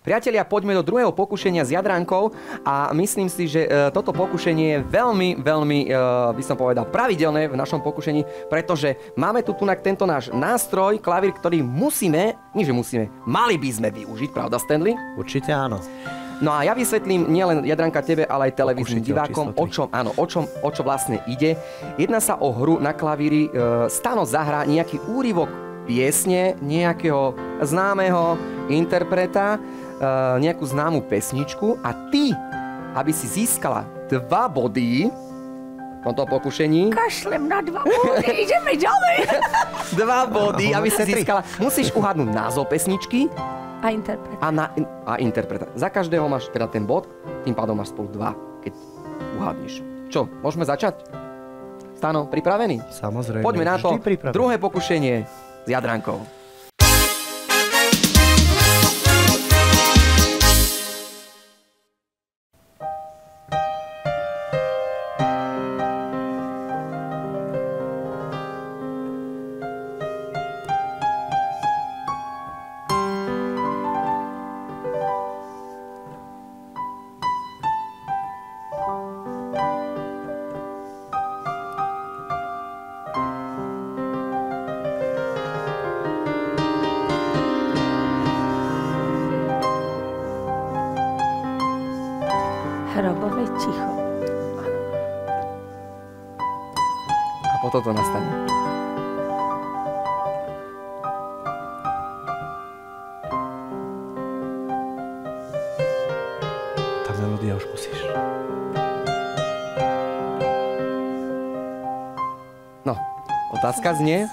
Priatelia, poďme do druhého pokušenia s Jadrankou a myslím si, že toto pokušenie je veľmi, by som povedal, pravidelné v našom pokušení, pretože máme tu tento náš nástroj, klavír, ktorý mali by sme využiť, pravda, Stanley? Určite áno. No a ja vysvetlím nielen, Jadranka, tebe, ale aj televíznym divákom, o čo vlastne ide. Jedná sa o hru na klavíri. Stano zahrá nejaký úryvok piesne, nejakého známeho interpreta, nejakú známu pesničku a ty, aby si získala 2 body v tomto pokušení. Kašlem na 2 body, ideme ďalej. 2 body, aby si získala. Musíš uhadnúť názov pesničky. A interpreta. A interpreta. Za každého máš teda ten bod, tým pádom máš spolu 2, keď uhadneš. Čo, môžeme začať? Stano, pripravený? Samozrejme. Poďme na to. Druhé pokušenie s Jadrankou. Hrobové ticho. A potom to nastane. Tá melódia už musíš. No, otázka znie.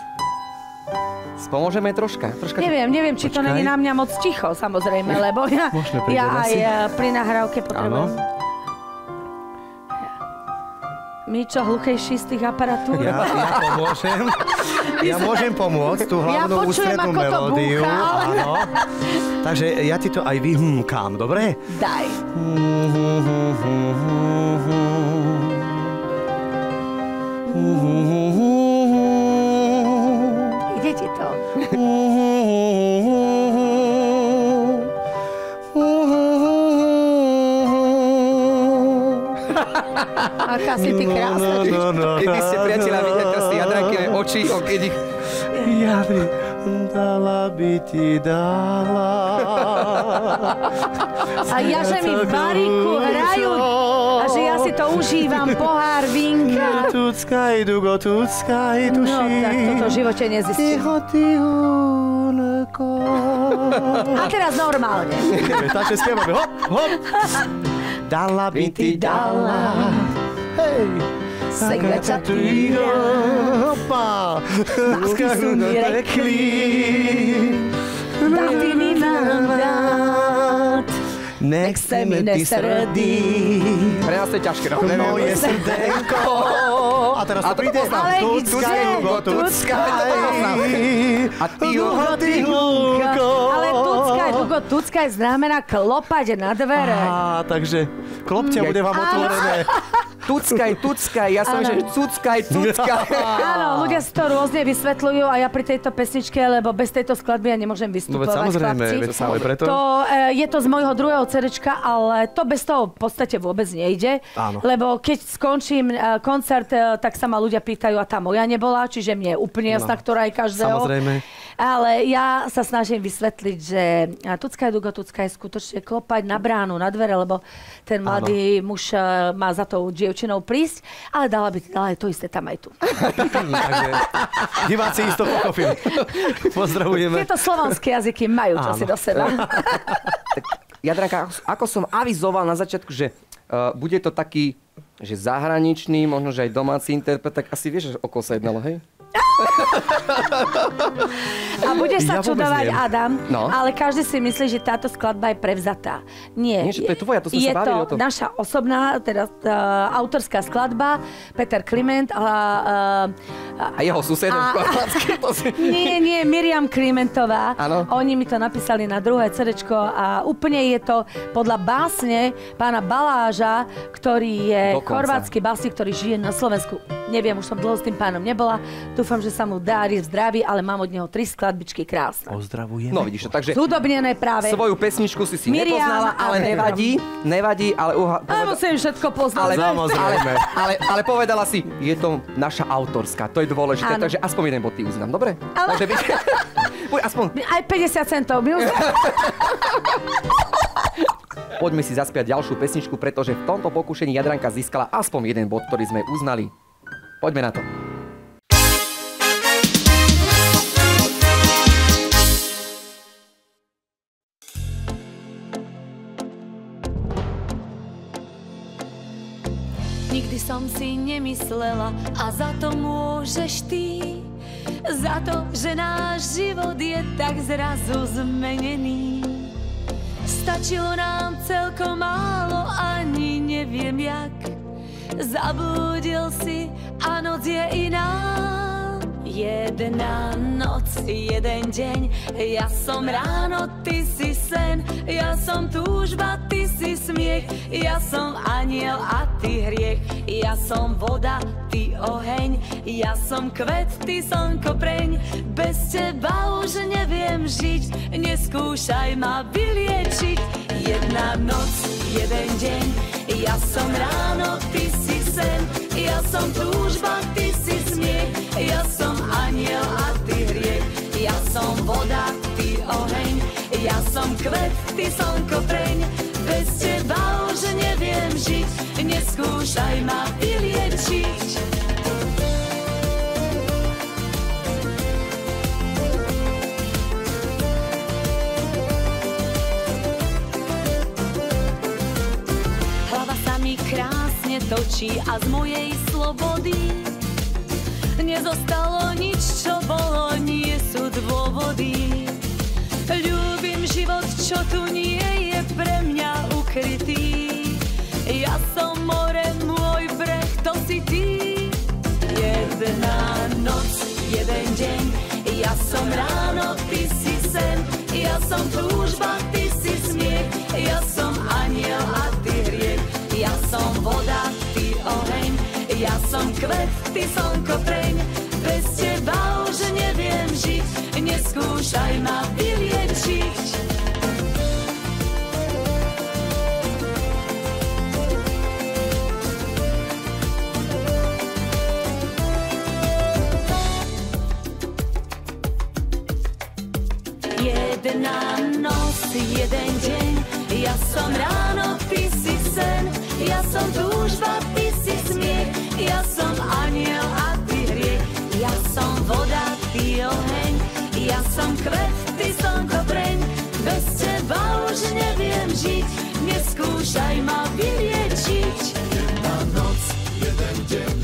Spomôžeme troška. Neviem, či to není na mňa moc ticho, samozrejme, lebo ja aj pri nahrávke potrebujem. Mičo, hlukejší z tých aparatúr. Ja pomôžem. Ja môžem pomôcť tú hlavnú ústrednú melódiu. Áno. Takže ja ti to aj vyhmkám, dobre? Daj. Ide ti to. Aká si ty krásna. Keď ste, priatelia, vidieť teraz tie Jadrankové oči, keď ich... Jadri, dala by ti dala. A ja, že mi v bariku hrajú a že ja si to užívam, pohár vínka. Tuckaj, dugo, tuckaj, tuší. No tak toto v živote nezistím. A teraz normálne. Takže spievame, hop, hop. Dala by ti dala. Hej. Segleťa týra. Hopa. Lásky sú mi rekli. Dáty mi mám dát. Nech se mi nesrdí. Pre nás to je ťažké, no? Moje srdenko. A teraz to príde. Tuckaj, dugo, tuckaj. A ty hluko. Ale tuckaj, dugo, tuckaj znamená klopať na dvere. Á, takže klopťa bude vám otvorené. Tuckaj, ja som že cuckaj. Áno, ľudia si to rôzne vysvetľujú a ja pri tejto pesničke, lebo bez tejto skladby ja nemôžem vystupovať, samozrejme, chlapci. Je to z môjho druhého CD-čka, ale to bez toho v podstate vôbec nejde. Áno. Lebo keď skončím koncert, tak sa ma ľudia pýtajú, a tá moja nebola, čiže mne je úplne jasná, ktorá je každého. Samozrejme. Ale ja sa snažím vysvetliť, že tuckaj, dugo, tuckaj, skutočne klopať na bránu, na dvere, lebo ten mladý muž má za tou dievčinou prísť, ale dala by aj to isté tam aj tu. Takže diváci isto pochopili. Pozdravujeme. Tieto slovanské jazyky majú čosi do seba. Jadranka, ako som avizoval na začiatku, že bude to taký, že zahraničný, možno, že aj domáci interpret, tak asi vieš, o koho sa jednalo, hej? A budeš sa čudovať, Adam, no. Ale každý si myslí, že táto skladba je prevzatá. Nie, že to je tvoja, to sme sa bavili o tom. Je to naša osobná, teda autorská skladba, Peter Kliment a jeho sused. Nie, Miriam Klimentová. Áno. Oni mi to napísali na druhé CDčko a úplne je to podľa básne pána Baláža, ktorý je chorvátsky básnik, ktorý žije na Slovensku. neviem, už som dlho s tým pánom nebola. Dúfam, že sa mu dári v zdraví, ale mám od neho 3 skladbičky krásne. Pozdravujeme. No vidíš, takže zúdobnené práve. Svoju pesničku si Miriam nepoznala, ale nevadí, ale... musím všetko poznať. Ale povedala si, je to naša autorská, to je dôležité, takže aspoň jeden bod ty uznám, dobre? Ale... aspoň... Aj 50 centov by uznám. Poďme si zaspiať ďalšiu pesničku, pretože v tomto pokúšení Jadranka získala aspoň jeden bod, ktorý sme uznali. Poďme na to. Nikdy som si nemyslela a za to môžeš ty. Za to, že náš život je tak zrazu zmenený. Stačilo nám celkom málo, ani neviem jak. Zabudil si a noc je iná. Jedna noc, jeden deň, ja som ráno, ty si sen. Ja som túžba, ty si smiech. Ja som aniel a ty hriech. Ja som voda, ty oheň. Ja som kvet, ty slnko preň. Bez teba už neviem žiť. Neskúšaj ma vyliečiť. Jedna noc, jeden deň. Ja som ráno, ty si sen. Ja som túžba, ty si smiech. Ja som aniel a ty hriech. Ja som voda, ty oheň. Ja som kvet, ty slnko preň. Bez teba už neviem žiť. Neskúšaj ma vyliečiť. Krásne točí a z mojej slobody nezostalo nič, čo bolo, nie sú dôvody. Ľúbim život, čo tu nie je pre mňa ukrytý. Ja som more, môj breh, to si ty. Jedna noc, jeden deň, ja som ráno, ty si sen. Ja som túžba, ty si smiech. Ja som aniel a ty hriech. Ja som voda, ty oheň. Ja som kvet, ty slnko preň. Bez teba už neviem žiť. Neskúšaj ma vyliečiť. Jedna noc, jeden deň. Ja som ráno, ty si sen. Ja som túžba, ty si smiech. Ja som aniel a ty hriech. Ja som voda, ty oheň. Ja som kvet, ty slnko preň. Bez teba už neviem žiť. Neskúšaj ma vyliečiť. Jedna noc, jeden deň.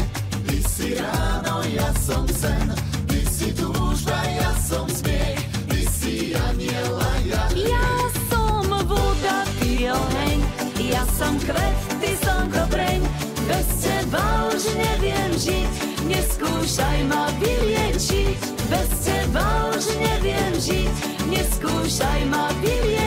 Ty si ráno, ja som sen. Ty si túžba, ja som smiech. Ty si aniel a ja hriech. Ja som voda, ty oheň. Ja som kvet, ty slnko preň. Bez teba už neviem žiť. Neskúšaj ma vyliečiť. Bez teba už neviem žiť. Neskúšaj ma vyliečiť.